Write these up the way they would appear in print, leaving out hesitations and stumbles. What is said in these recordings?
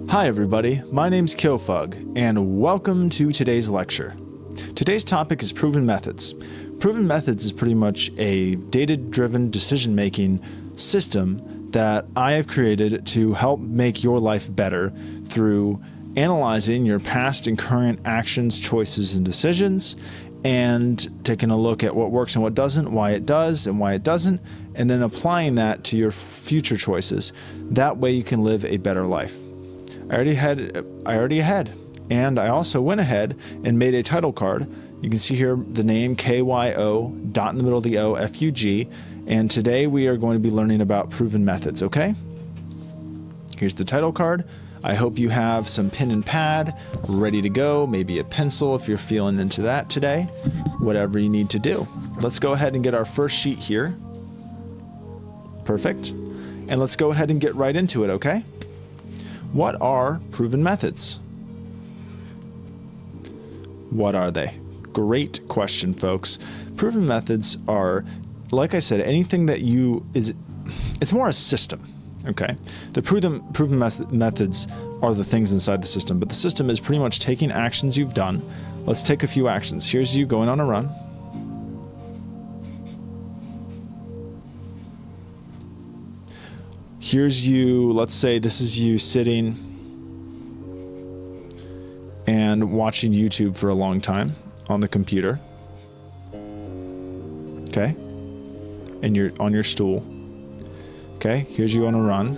Hi everybody, my name's Killfug, and welcome to today's lecture. Today's topic is proven methods. Proven methods is pretty much a data-driven decision-making system that I have created to help make your life better through analyzing your past and current actions, choices, and decisions, and taking a look at what works and what doesn't, why it does and why it doesn't, and then applying that to your future choices. That way you can live a better life. I already had, and I also went ahead and made a title card. You can see here the name KYO, dot in the middle of the O, FUG, and today we are going to be learning about proven methods, okay? Here's the title card. I hope you have some pen and pad ready to go, maybe a pencil if you're feeling into that today, whatever you need to do. Let's go ahead and get our first sheet here. Perfect. And let's go ahead and get right into it, okay? What are proven methods? What are they? Great question, folks. Proven methods are, like I said, anything that it's more a system, okay? The proven methods are the things inside the system, but the system is pretty much taking actions you've done. Let's take a few actions. Here's you going on a run. Here's you, let's say this is you sitting and watching YouTube for a long time on the computer. Okay? And you're on your stool. Okay, here's you on a run.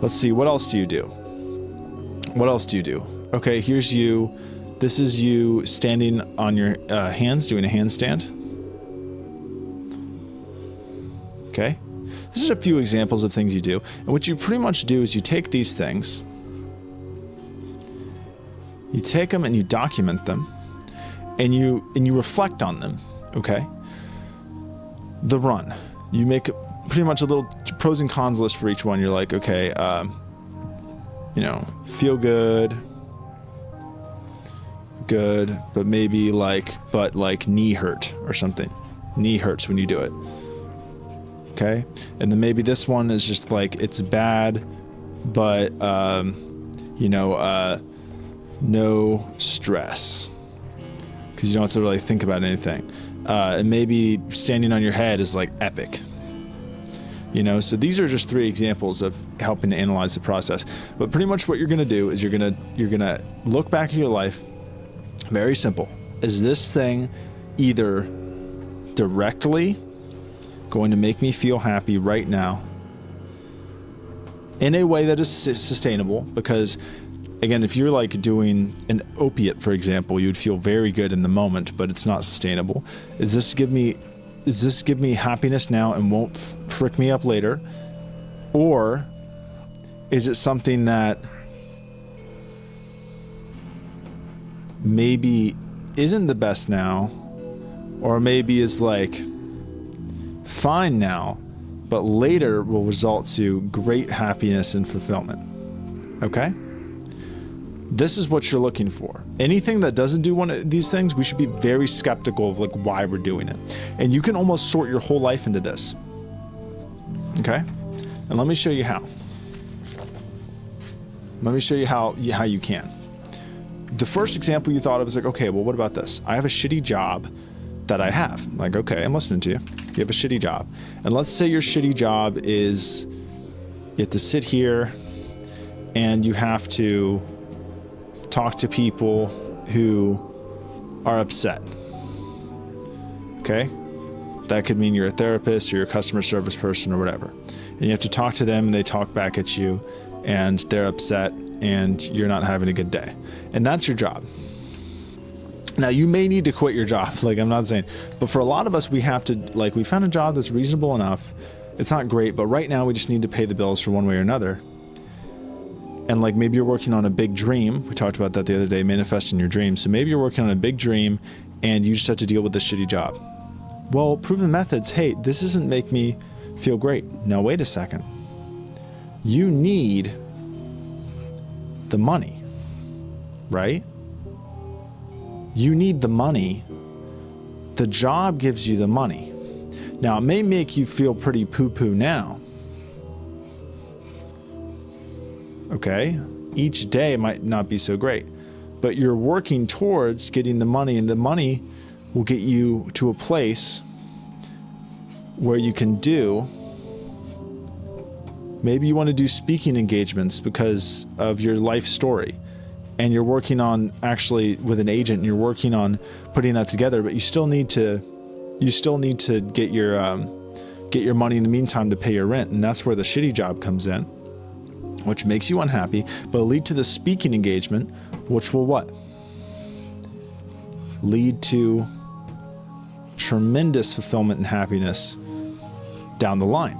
Let's see, what else do you do? What else do you do? Okay, here's you. This is you standing on your hands, doing a handstand. Okay? This is a few examples of things you do. And what you pretty much do is you take these things, you take them and you document them, and you reflect on them, okay? The run. You make pretty much a little pros and cons list for each one. You're like, okay, feel good, but maybe like knee hurt or something. Knee hurts when you do it. Okay, and then maybe this one is just like it's bad, but no stress because you don't have to really think about anything. And maybe standing on your head is like epic. So these are just three examples of helping to analyze the process. But pretty much what you're gonna do is you're gonna look back at your life. Very simple. Is this thing either directly going to make me feel happy right now in a way that is sustainable? Because again, if you're like doing an opiate, for example, you'd feel very good in the moment, but it's not sustainable. Does this give me happiness now and won't frick me up later? Or is it something that maybe isn't the best now, or maybe is like fine now, but later will result to great happiness and fulfillment? Okay? This is what you're looking for. Anything that doesn't do one of these things, we should be very skeptical of like why we're doing it. And you can almost sort your whole life into this. Okay? And let me show you how. Let me show you how you can. The first example you thought of is like, okay, well, what about this? I have a shitty job that I have. Like, okay, I'm listening to you. You have a shitty job. And let's say your shitty job is you have to sit here and you have to talk to people who are upset. Okay? That could mean you're a therapist or you're a customer service person or whatever. And you have to talk to them and they talk back at you and they're upset and you're not having a good day. And that's your job. Now, you may need to quit your job, like I'm not saying, but for a lot of us, we have to, like, we found a job that's reasonable enough. It's not great, but right now we just need to pay the bills for one way or another. And like maybe you're working on a big dream. We talked about that the other day, manifesting your dreams. So maybe you're working on a big dream and you just have to deal with this shitty job. Well, proven methods, hey, this doesn't make me feel great. Now, wait a second. You need the money, right? You need the money. The job gives you the money. Now, it may make you feel pretty poo-poo now. okay? Each day might not be so great, but you're working towards getting the money, and the money will get you to a place where you can do, maybe you want to do speaking engagements because of your life story, and you're working on, actually with an agent, and you're working on putting that together, but you still need to get your money in the meantime to pay your rent, and that's where the shitty job comes in, which makes you unhappy, but it'll lead to the speaking engagement, which will what? Lead to tremendous fulfillment and happiness down the line.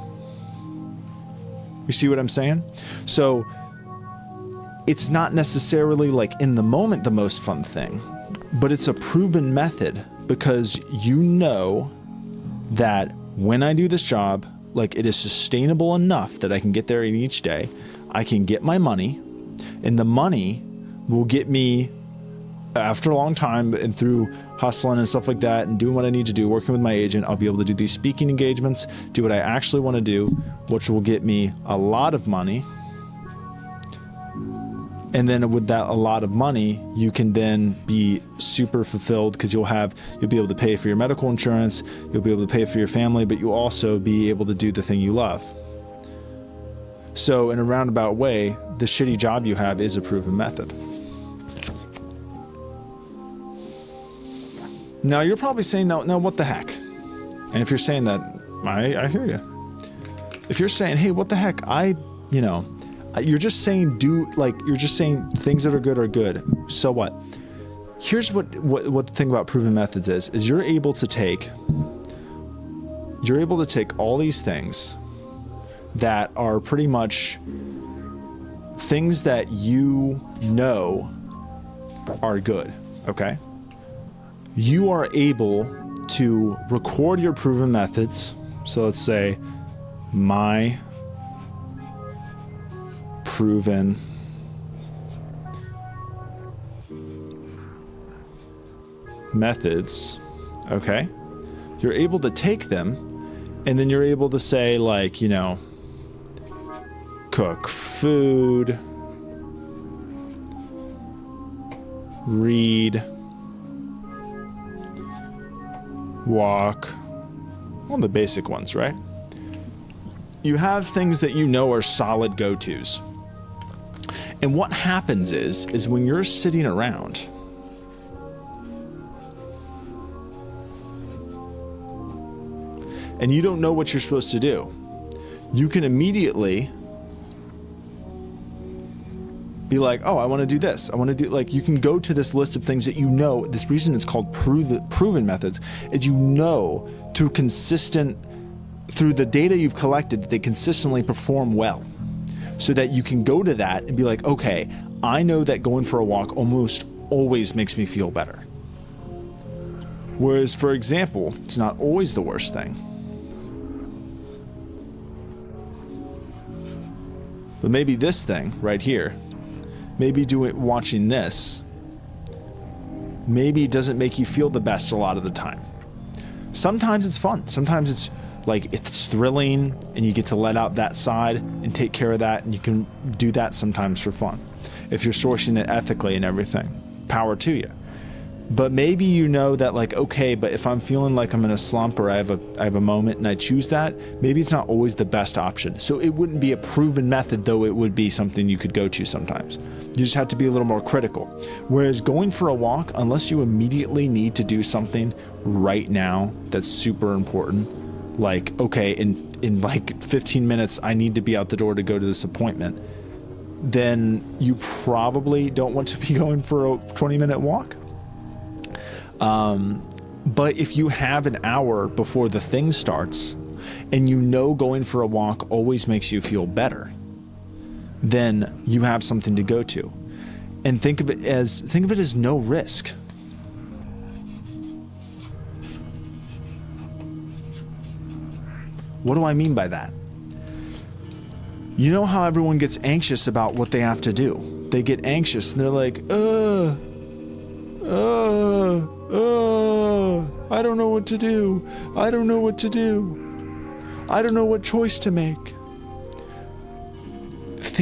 You see what I'm saying? So it's not necessarily like in the moment the most fun thing, but it's a proven method, because you know that when I do this job, like, it is sustainable enough that I can get there in each day. I can get my money, and the money will get me, after a long time and through hustling and stuff like that and doing what I need to do, working with my agent, I'll be able to do these speaking engagements, do what I actually want to do, which will get me a lot of money. And then with that a lot of money, you can then be super fulfilled, because you'll be able to pay for your medical insurance, you'll be able to pay for your family, but you'll also be able to do the thing you love. So in a roundabout way, the shitty job you have is a proven method. Now you're probably saying, no, what the heck? And if you're saying that, I hear you. If you're saying, hey, what the heck? You're just saying you're just saying things that are good. So what? Here's what the thing about proven methods is you're able to take all these things that are pretty much things that you know are good, okay? You are able to record your proven methods. So let's say my proven methods, okay? You're able to take them, and then you're able to say, like, cook food, read, walk, all the basic ones, right? You have things that you know are solid go-tos. And what happens is when you're sitting around, and you don't know what you're supposed to do, you can immediately be like, oh, I want to do this. I want to do, like, you can go to this list of things that you know. This reason it's called proven methods is through the data you've collected, that they consistently perform well. So that you can go to that and be like, okay, I know that going for a walk almost always makes me feel better. Whereas, for example, it's not always the worst thing. But maybe this thing right here, watching this, maybe it doesn't make you feel the best a lot of the time. Sometimes it's fun. Sometimes it's thrilling, and you get to let out that side and take care of that, and you can do that sometimes for fun. If you're sourcing it ethically and everything, power to you. But maybe you know that, like, okay, but if I'm feeling like I'm in a slump, or I have a moment and I choose that, maybe it's not always the best option. So it wouldn't be a proven method, though it would be something you could go to sometimes. You just have to be a little more critical. Whereas going for a walk, unless you immediately need to do something right now that's super important, like, okay, in like 15 minutes, I need to be out the door to go to this appointment, then you probably don't want to be going for a 20-minute walk. But if you have an hour before the thing starts, and you know going for a walk always makes you feel better, then you have something to go to. And think of it as no risk. What do I mean by that? You know how everyone gets anxious about what they have to do? They get anxious and they're like, I don't know what to do. I don't know what choice to make.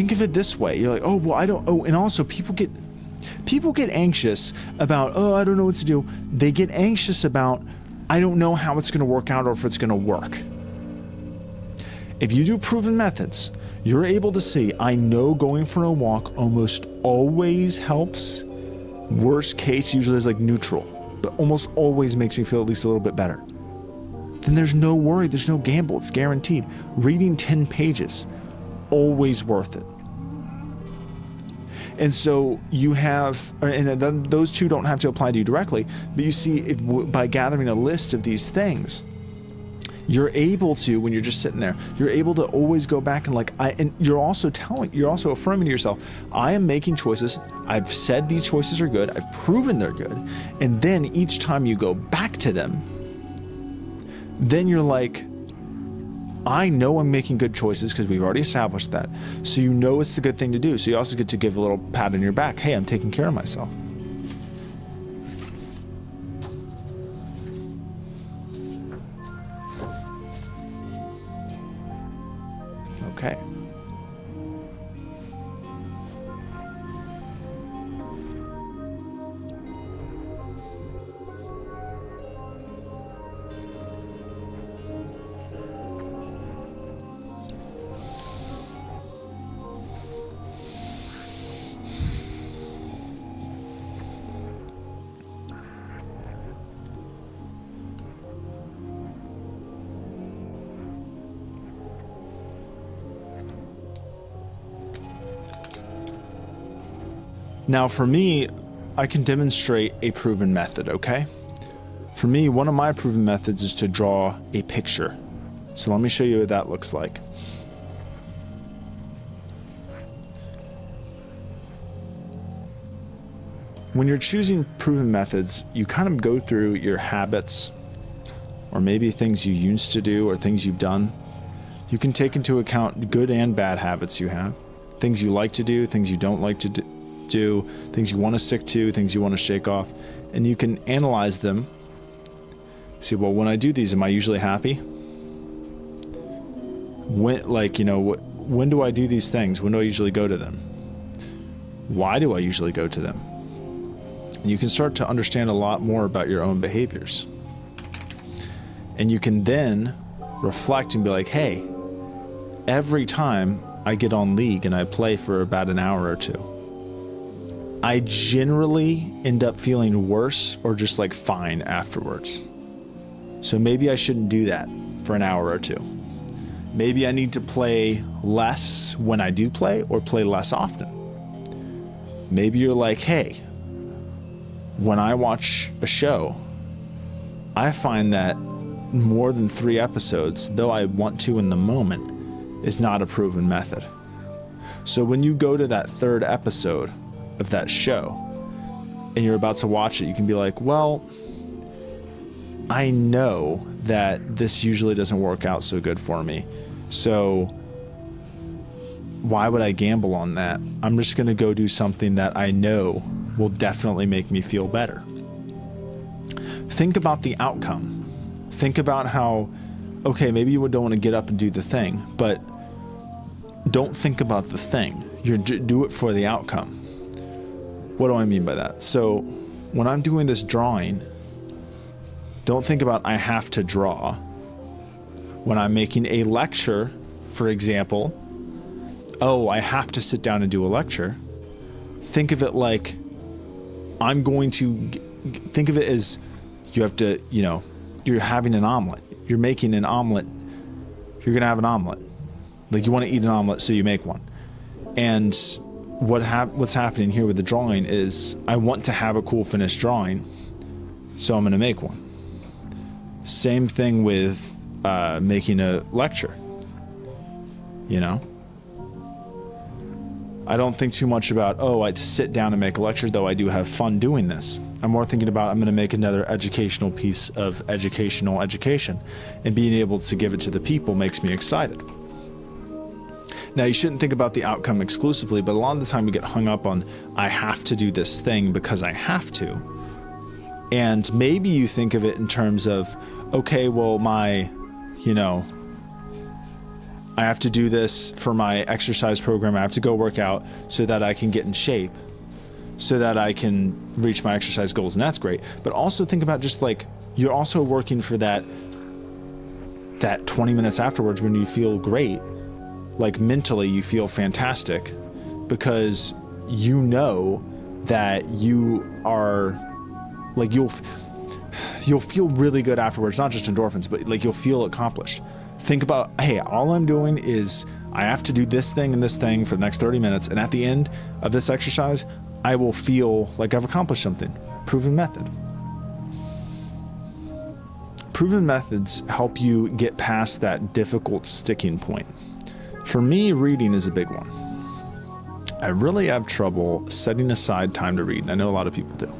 think of it this way. You're like, oh, well, I don't, oh, and also people get anxious about, oh, I don't know what to do. They get anxious about, I don't know how it's going to work out or if it's going to work. If you do proven methods, you're able to see, I know going for a walk almost always helps. Worst case usually is like neutral, but almost always makes me feel at least a little bit better. Then there's no worry, there's no gamble, it's guaranteed. Reading 10 pages, always worth it. And so you have, and those two don't have to apply to you directly, but you see, by gathering a list of these things, you're able to, when you're just sitting there, you're able to always go back and and you're also affirming to yourself, I am making choices. I've said these choices are good. I've proven they're good. And then each time you go back to them, then you're like, I know I'm making good choices because we've already established that. So you know it's the good thing to do. So you also get to give a little pat on your back. Hey, I'm taking care of myself. Okay. Now for me, I can demonstrate a proven method, okay? For me, one of my proven methods is to draw a picture. So let me show you what that looks like. When you're choosing proven methods, you kind of go through your habits, or maybe things you used to do or things you've done. You can take into account good and bad habits you have, things you like to do, things you don't like to do, things you want to stick to, things you want to shake off, and you can analyze them. See, well, when I do these, am I usually happy? When do I do these things? When do I usually go to them? Why do I usually go to them? And you can start to understand a lot more about your own behaviors. And you can then reflect and be like, hey, every time I get on League and I play for about an hour or two, I generally end up feeling worse or just like fine afterwards. So maybe I shouldn't do that for an hour or two. Maybe I need to play less when I do play or play less often. Maybe you're like, hey, when I watch a show, I find that more than 3 episodes, though I want to in the moment, is not a proven method. So when you go to that 3rd episode of that show and you're about to watch it, you can be like, well, I know that this usually doesn't work out so good for me, so why would I gamble on that? I'm just going to go do something that I know will definitely make me feel better. Think about the outcome. Think about how, okay, maybe you don't want to get up and do the thing, but don't think about the thing. Do it for the outcome. What do I mean by that? So when I'm doing this drawing, don't think about I have to draw. When I'm making a lecture, for example, oh, I have to sit down and do a lecture. Think of it like think of it as you have to, you're having an omelet. You're making an omelet. You're going to have an omelet. Like you want to eat an omelet, so you make one. And what's happening here with the drawing is I want to have a cool finished drawing, so I'm going to make one. Same thing with making a lecture. I don't think too much about, I'd sit down and make a lecture, though I do have fun doing this. I'm more thinking about I'm going to make another educational piece of educational education, and being able to give it to the people makes me excited. Now, you shouldn't think about the outcome exclusively, but a lot of the time we get hung up on, I have to do this thing because I have to. And maybe you think of it in terms of, okay, well, I I have to do this for my exercise program. I have to go work out so that I can get in shape, so that I can reach my exercise goals. And that's great. But also think about just like, you're also working for that 20 minutes afterwards when you feel great, like mentally you feel fantastic because you know that you are like, you'll feel really good afterwards, not just endorphins, but like you'll feel accomplished. Think about, hey, all I'm doing is I have to do this thing and this thing for the next 30 minutes. And at the end of this exercise, I will feel like I've accomplished something. Proven method. Proven methods help you get past that difficult sticking point. For me, reading is a big one. I really have trouble setting aside time to read, and I know a lot of people do.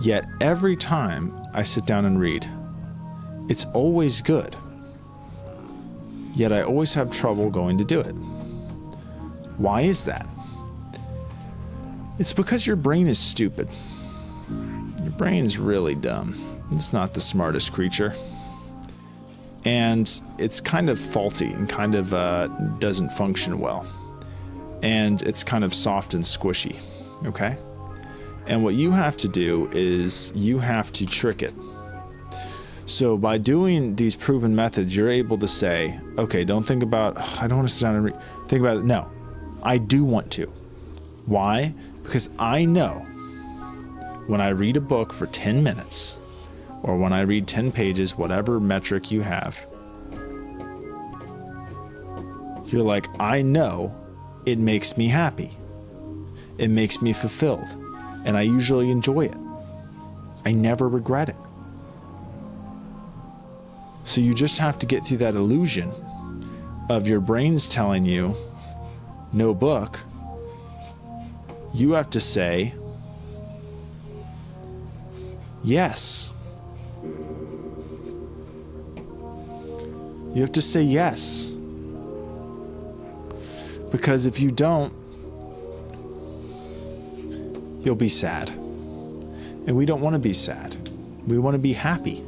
Yet every time I sit down and read, it's always good. Yet I always have trouble going to do it. Why is that? It's because your brain is stupid. Your brain's really dumb. It's not the smartest creature. And it's kind of faulty and kind of doesn't function well. And it's kind of soft and squishy, okay? And what you have to do is you have to trick it. So by doing these proven methods, you're able to say, okay, don't think about, I don't want to sit down and read. Think about it. No, I do want to. Why? Because I know when I read a book for 10 minutes, or when I read 10 pages, whatever metric you have, you're like, I know it makes me happy. It makes me fulfilled. And I usually enjoy it. I never regret it. So you just have to get through that illusion of your brain's telling you, no book. You have to say, yes. You have to say yes. Because if you don't, you'll be sad. And we don't want to be sad. We want to be happy.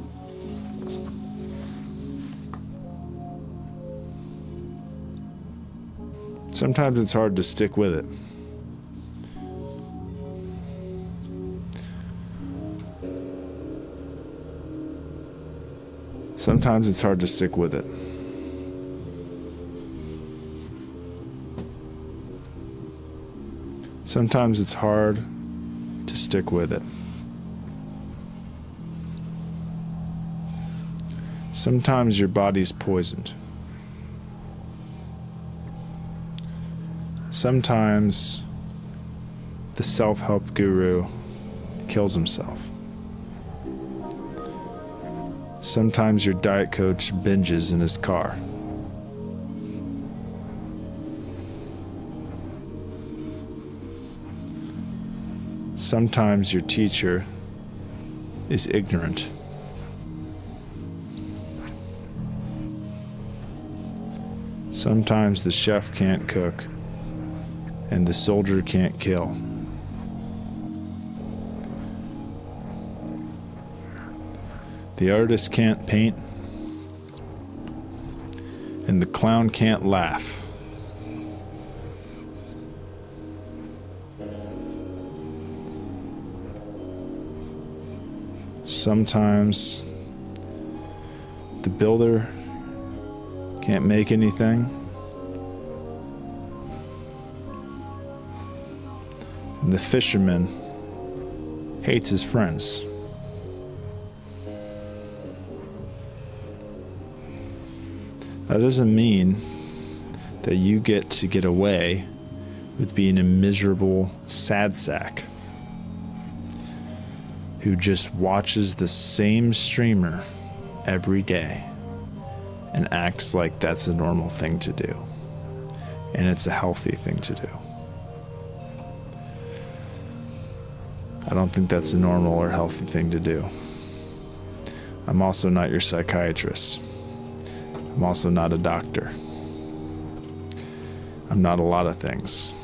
Sometimes it's hard to stick with it. Sometimes it's hard to stick with it. Sometimes it's hard to stick with it. Sometimes your body's poisoned. Sometimes the self-help guru kills himself. Sometimes your diet coach binges in his car. Sometimes your teacher is ignorant. Sometimes the chef can't cook and the soldier can't kill. The artist can't paint and the clown can't laugh. Sometimes the builder can't make anything. And the fisherman hates his friends. That doesn't mean that you get to get away with being a miserable sad sack who just watches the same streamer every day and acts like that's a normal thing to do. And it's a healthy thing to do. I don't think that's a normal or healthy thing to do. I'm also not your psychiatrist. I'm also not a doctor. I'm not a lot of things.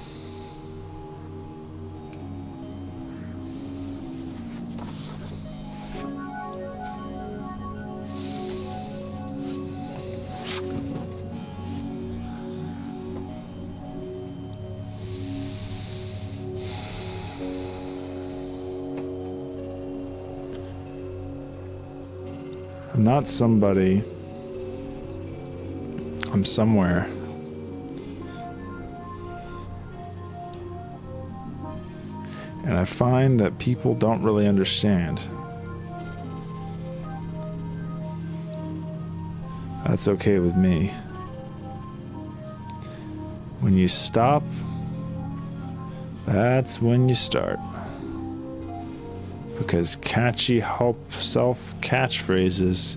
I'm not somebody. I'm somewhere. And I find that people don't really understand. That's okay with me. When you stop, that's when you start. Because catchy help self catchphrases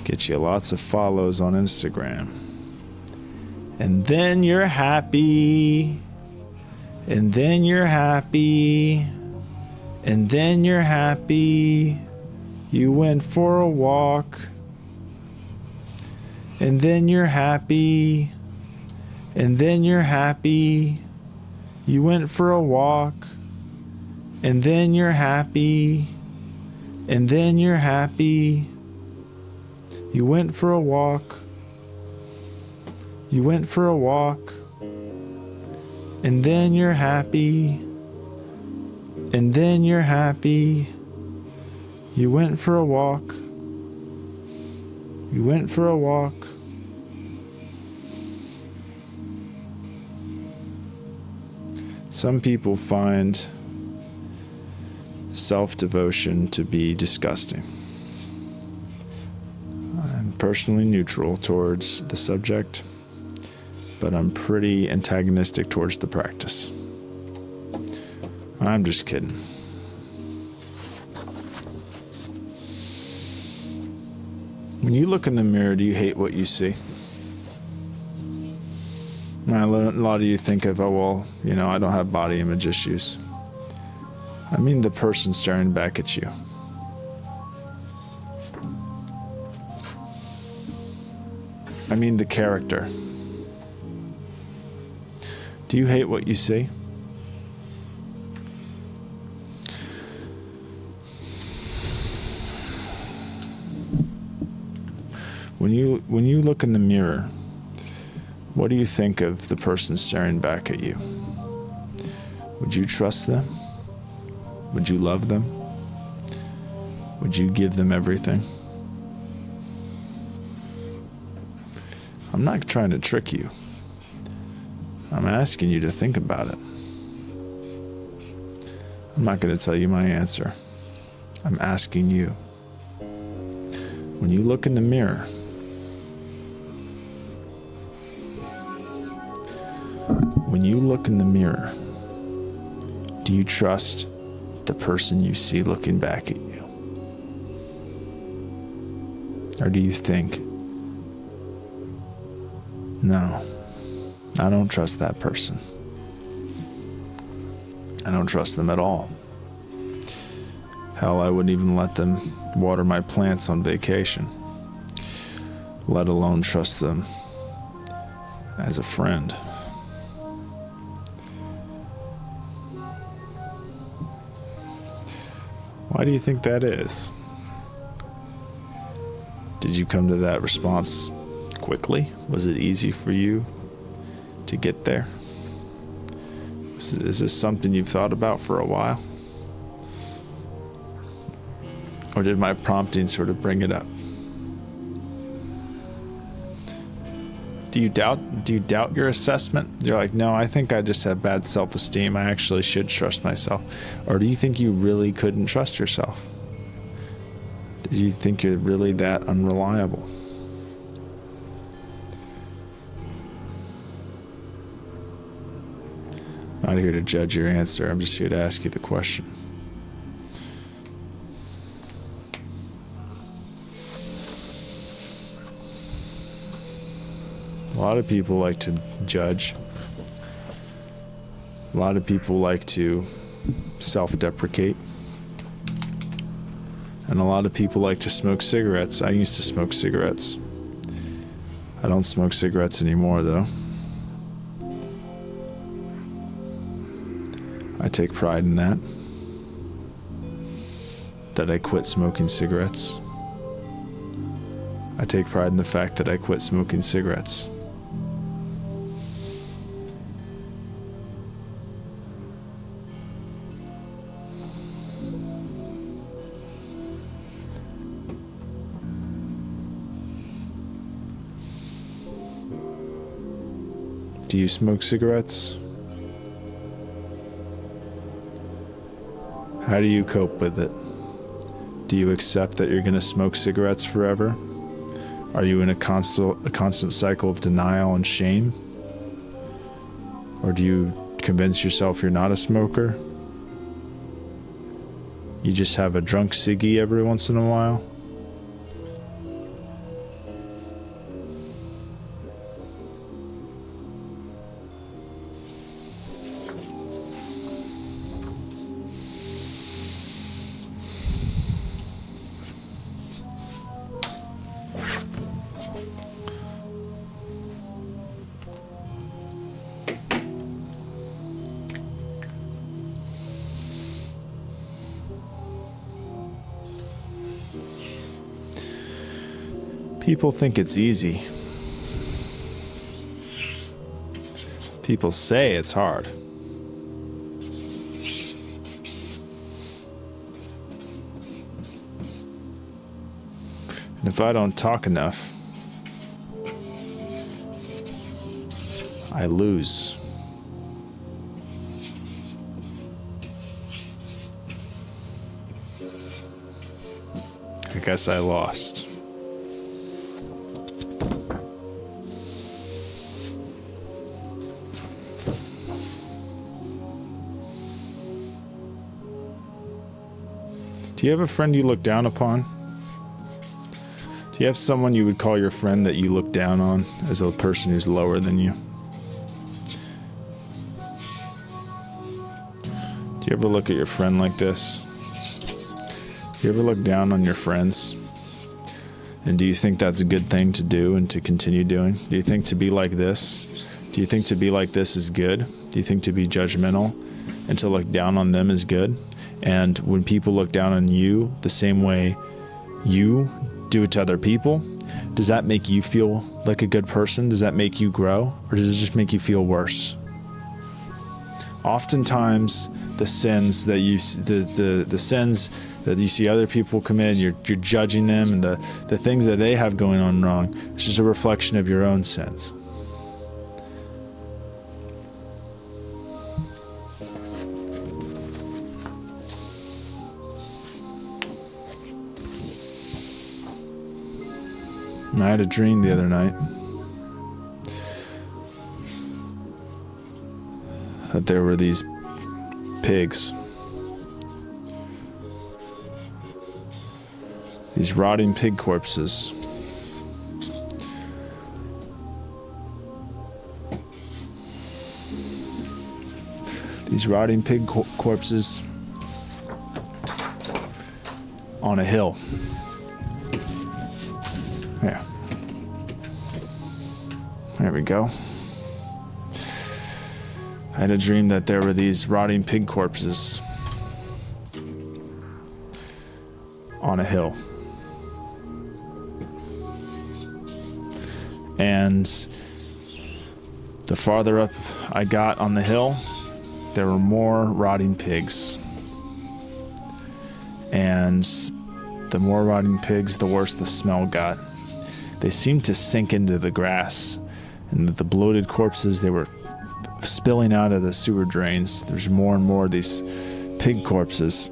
get you lots of follows on Instagram. And then you're happy. And then you're happy. And then you're happy. You went for a walk. And then you're happy. And then you're happy. You went for a walk. And then you're happy. And then you're happy. You went for a walk. You went for a walk. And then you're happy. And then you're happy. You went for a walk. You went for a walk. Some people find self-devotion to be disgusting. I'm personally neutral towards the subject, but I'm pretty antagonistic towards the practice. I'm just kidding. When you look in the mirror, do you hate what you see? A lot of you think of, oh, well, I don't have body image issues. I mean the person staring back at you. I mean the character. Do you hate what you see? When you look in the mirror, what do you think of the person staring back at you? Would you trust them? Would you love them? Would you give them everything? I'm not trying to trick you. I'm asking you to think about it. I'm not going to tell you my answer. I'm asking you. When you look in the mirror, do you trust the person you see looking back at you? Or do you think, no, I don't trust that person. I don't trust them at all. Hell, I wouldn't even let them water my plants on vacation, let alone trust them as a friend. Why do you think that is? Did you come to that response quickly? Was it easy for you to get there? Is this something you've thought about for a while? Or did my prompting sort of bring it up? Do you doubt your assessment? You're like, no, I think I just have bad self-esteem. I actually should trust myself. Or do you think you really couldn't trust yourself? Do you think you're really that unreliable? I'm not here to judge your answer. I'm just here to ask you the question. A lot of people like to judge. A lot of people like to self-deprecate. And a lot of people like to smoke cigarettes. I used to smoke cigarettes. I don't smoke cigarettes anymore, though. I take pride in that I quit smoking cigarettes. I take pride in the fact that I quit smoking cigarettes. Do you smoke cigarettes? How do you cope with it? Do you accept that you're going to smoke cigarettes forever? Are you in a constant cycle of denial and shame? Or do you convince yourself you're not a smoker? You just have a drunk ciggy every once in a while? People think it's easy. People say it's hard. And if I don't talk enough, I lose. I guess I lost. Do you have a friend you look down upon? Do you have someone you would call your friend that you look down on as a person who's lower than you? Do you ever look at your friend like this? Do you ever look down on your friends? And do you think that's a good thing to do and to continue doing? Do you think to be like this? Do you think to be like this is good? Do you think to be judgmental and to look down on them is good? And when people look down on you the same way you do it to other people, does that make you feel like a good person? Does that make you grow? Or does it just make you feel worse? Oftentimes, the sins that you the sins that you see other people commit, you're judging them, and the things that they have going on wrong, it's just a reflection of your own sins. And I had a dream the other night that there were these pigs, these rotting pig corpses, corpses on a hill. Yeah. There we go. I had a dream that there were these rotting pig corpses on a hill. And the farther up I got on the hill, there were more rotting pigs. And the more rotting pigs, the worse the smell got. They seemed to sink into the grass, and the bloated corpses, they were spilling out of the sewer drains. There's more and more of these pig corpses.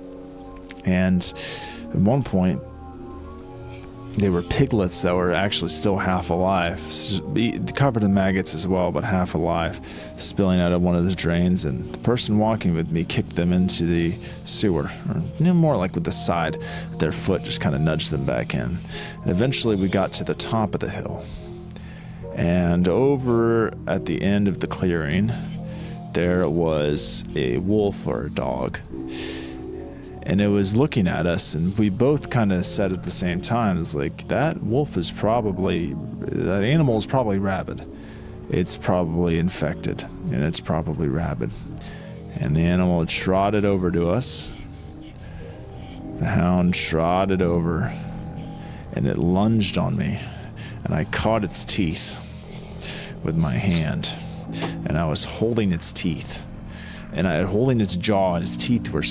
And at one point, they were piglets that were actually still half alive, covered in maggots as well, but half alive, spilling out of one of the drains. And the person walking with me kicked them into the sewer, or more like with the side. Their foot just kind of nudged them back in. And eventually we got to the top of the hill. And over at the end of the clearing, there was a wolf or a dog. And it was looking at us, and we both kind of said at the same time, it's like, that animal is probably rabid. It's probably infected, and it's probably rabid. And the animal had trotted over to us. The hound trotted over, and it lunged on me, and I caught its teeth with my hand, and I was holding its teeth, and I was holding its jaw, and its teeth were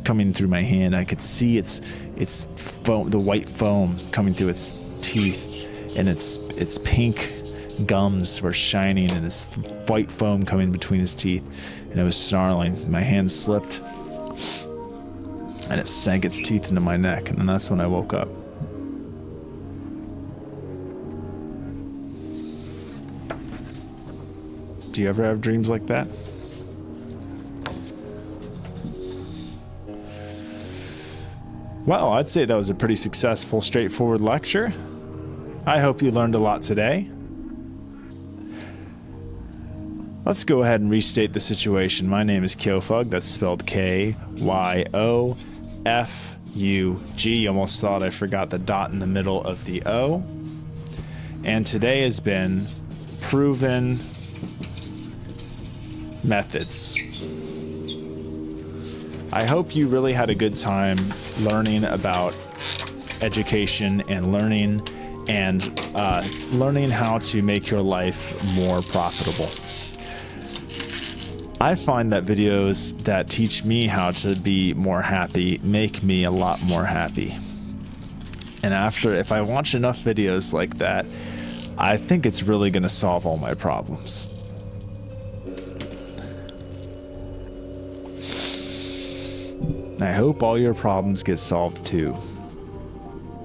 coming through my hand. I could see its foam, the white foam coming through its teeth, and its pink gums were shining and his white foam coming between his teeth, and it was snarling. My hand slipped and it sank its teeth into my neck, and then that's when I woke up. Do you ever have dreams like that? Well, I'd say that was a pretty successful, straightforward lecture. I hope you learned a lot today. Let's go ahead and restate the situation. My name is Kyofug. That's spelled Kyofug. You almost thought I forgot the dot in the middle of the O. And today has been proven methods. I hope you really had a good time learning about education and learning how to make your life more profitable. I find that videos that teach me how to be more happy make me a lot more happy. And if I watch enough videos like that, I think it's really going to solve all my problems. I hope all your problems get solved too.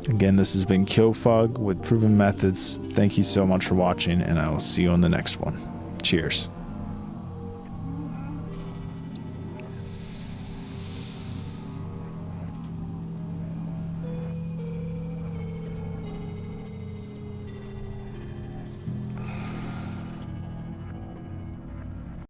Again, this has been Kyofug with Proven Methods. Thank you so much for watching, and I will see you on the next one. Cheers.